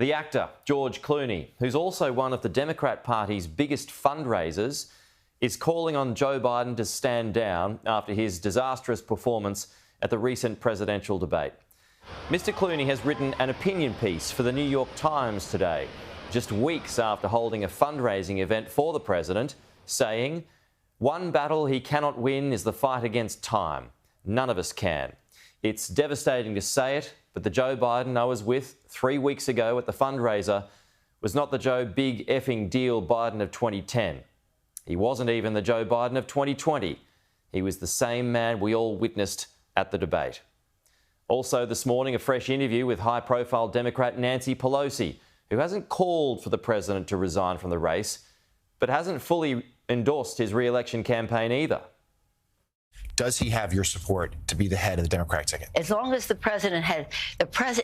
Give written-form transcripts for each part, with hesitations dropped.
The actor, George Clooney, who's also one of the Democrat Party's biggest fundraisers, is calling on Joe Biden to stand down after his disastrous performance at the recent presidential debate. Mr. Clooney has written an opinion piece for the New York Times today, just weeks after holding a fundraising event for the president, saying, "One battle he cannot win is the fight against time. None of us can. It's devastating to say it, but the Joe Biden I was with 3 weeks ago at the fundraiser was not the Joe big effing deal Biden of 2010. He wasn't even the Joe Biden of 2020. He was the same man we all witnessed at the debate." Also this morning, a fresh interview with high-profile Democrat Nancy Pelosi, who hasn't called for the president to resign from the race, but hasn't fully endorsed his re-election campaign either. Does he have your support to be the head of the Democratic ticket? As long as the president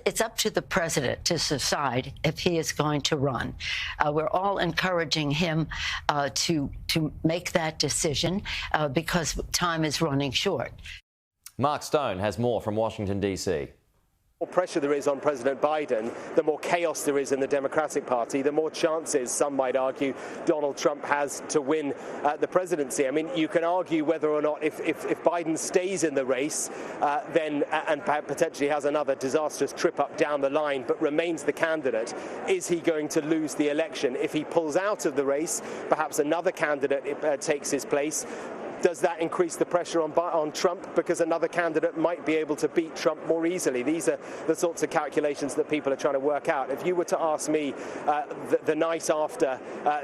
it's up to the president to decide if he is going to run. We're all encouraging him to make that decision because time is running short. Mark Stone has more from Washington, D.C. The more pressure there is on President Biden, the more chaos there is in the Democratic Party, the more chances, some might argue, Donald Trump has to win the presidency. I mean, you can argue whether or not if Biden stays in the race, then and potentially has another disastrous trip up down the line, but remains the candidate, is he going to lose the election? If he pulls out of the race, perhaps another candidate takes his place. Does that increase the pressure on Trump because another candidate might be able to beat Trump more easily? These are the sorts of calculations that people are trying to work out. If you were to ask me the night after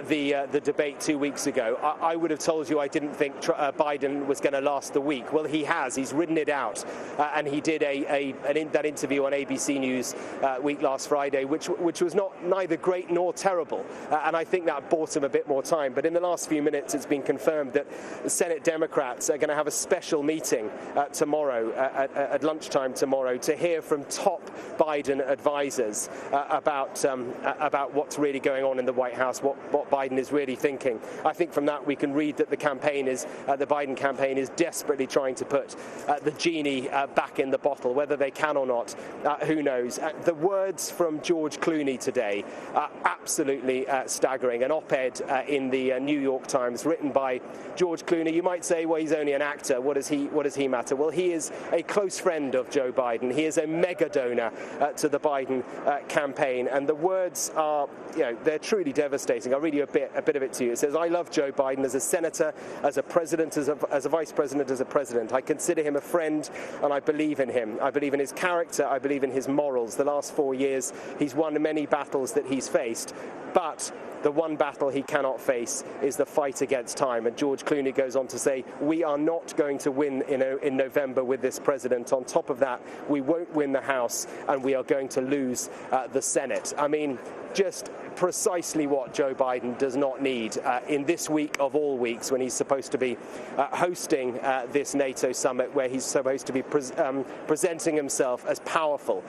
the debate 2 weeks ago, I would have told you I didn't think Biden was going to last the week. Well, he has. He's ridden it out. And he did that interview on ABC News week last Friday, which was neither great nor terrible. And I think that bought him a bit more time. But in the last few minutes, it's been confirmed that the Senate Democrats are going to have a special meeting tomorrow at lunchtime tomorrow to hear from top Biden advisors about what's really going on in the White House, what Biden is really thinking. I think from that we can read that the Biden campaign is desperately trying to put the genie back in the bottle. Whether they can or not, who knows. The words from George Clooney today are absolutely staggering. An op-ed in the New York Times written by George Clooney. You might say, well, he's only an actor. What does he matter? Well, he is a close friend of Joe Biden. He is a mega donor to the Biden campaign. And the words are, they're truly devastating. I'll read you a bit of it to you. It says, "I love Joe Biden as a senator, as a president, as a vice president, as a president. I consider him a friend and I believe in him. I believe in his character. I believe in his morals. The last 4 years, he's won many battles that he's faced. But the one battle he cannot face is the fight against time." And George Clooney goes on to say, "We are not going to win in November with this president. On top of that, we won't win the House and we are going to lose the Senate." I mean, just precisely what Joe Biden does not need in this week of all weeks, when he's supposed to be hosting this NATO summit, where he's supposed to be presenting himself as powerful,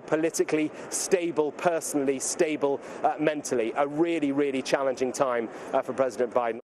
politically stable, personally stable, mentally. A really, really challenging time for President Biden.